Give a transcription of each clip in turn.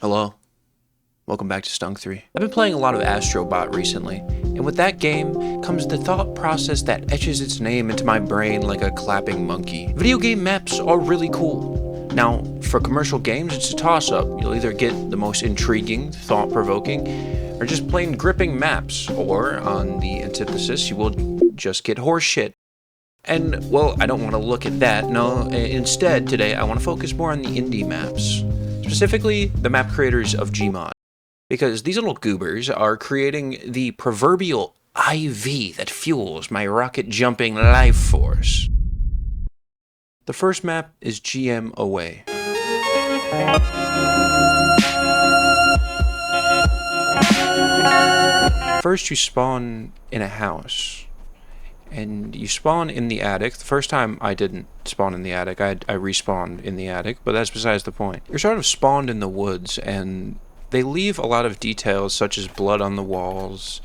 Hello, welcome back to Stunk 3. I've been playing a lot of Astrobot recently, and with that game comes the thought process that etches its name into my brain like a clapping monkey. Video game maps are really cool. Now, for commercial games, it's a toss-up. You'll either get the most intriguing, thought-provoking, or just plain gripping maps, or, on the antithesis, you will just get horseshit. And, well, I don't want to look at that, no. Instead, today, I want to focus more on the indie maps. Specifically, the map creators of Gmod. Because these little goobers are creating the proverbial IV that fuels my rocket-jumping life force. The first map is GM Away. First, you spawn in a house. And you spawn in the attic. The first time I didn't spawn in the attic. I respawned in the attic, but that's besides the point. You're sort of spawned in the woods, and they leave a lot of details such as blood on the walls,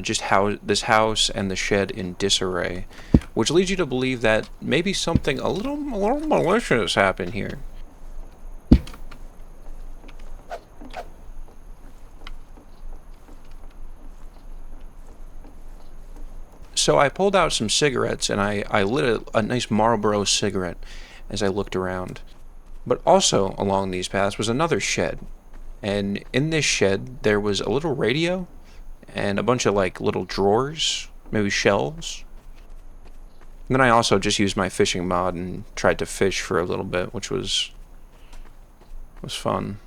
just how this house and the shed in disarray, which leads you to believe that maybe something a little malicious happened here. So I pulled out some cigarettes and I lit a nice Marlboro cigarette as I looked around. But also along these paths was another shed. And in this shed there was a little radio and a bunch of like little drawers, maybe shelves. And then I also just used my fishing mod and tried to fish for a little bit, which was fun.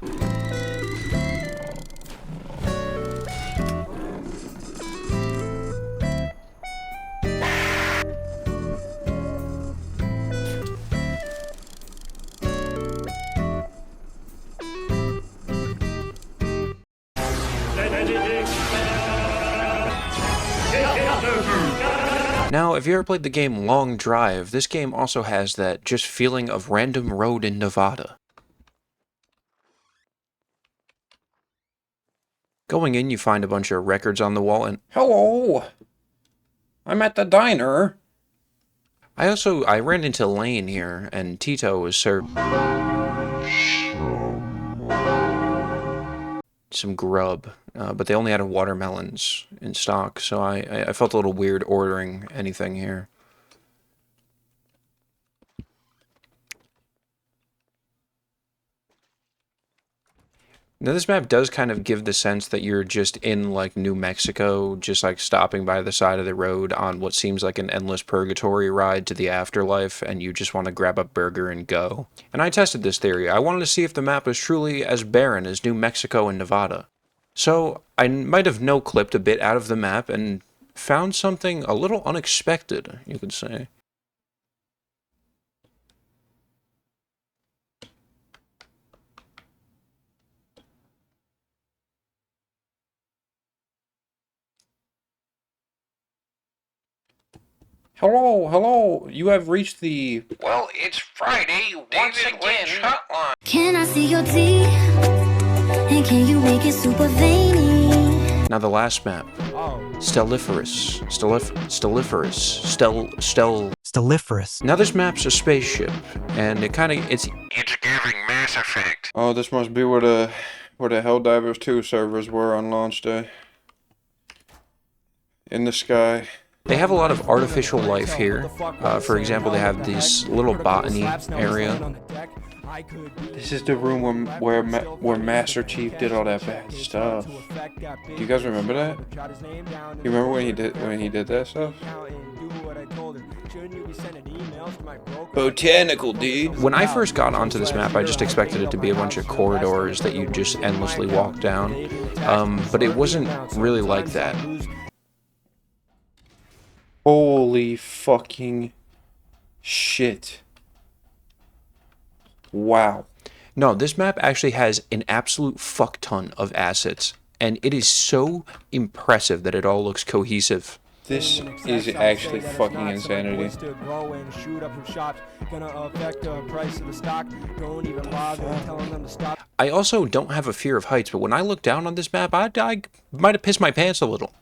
Now, if you ever played the game Long Drive, this game also has that just feeling of random road in Nevada. Going in, you find a bunch of records on the wall and, "Hello! I'm at the diner!" I ran into Lane here, and Tito was served some grub, but they only had watermelons in stock, so I felt a little weird ordering anything here. Now this map does kind of give the sense that you're just in like New Mexico, just like stopping by the side of the road on what seems like an endless purgatory ride to the afterlife, and you just want to grab a burger and go. And I tested this theory. I wanted to see if the map was truly as barren as New Mexico and Nevada. So I might have no-clipped a bit out of the map and found something a little unexpected, you could say. Hello, you have reached the... Well, it's Friday, once again, hotline. Can I see your teeth? And can you make it super veiny? Now the last map. Stelliferous. Now this map's a spaceship, and it's giving Mass Effect. Oh, this must be where the Helldivers 2 servers were on launch day. In the sky. They have a lot of artificial life here. For example, they have this little botany area. This is the room where Master Chief did all that bad stuff. Do you guys remember that? You remember when he did that stuff? Botanical, dude. When I first got onto this map, I just expected it to be a bunch of corridors that you just endlessly walk down. But it wasn't really like that. Holy fucking shit. Wow. No, this map actually has an absolute fuck ton of assets, and it is so impressive that it all looks cohesive. This is actually fucking insanity. I also don't have a fear of heights, but when I look down on this map, I might have pissed my pants a little.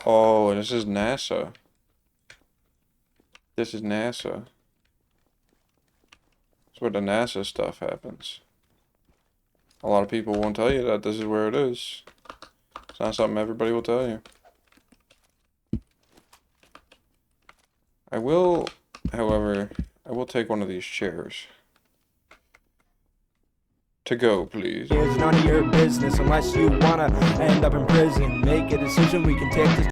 Oh, this is NASA. This is NASA. That's where the NASA stuff happens. A lot of people won't tell you that this is where it is. It's not something everybody will tell you. I will, however, I will take one of these chairs. To go, please. It's none of your business unless you wanna end up in prison. Make a decision, we can take this.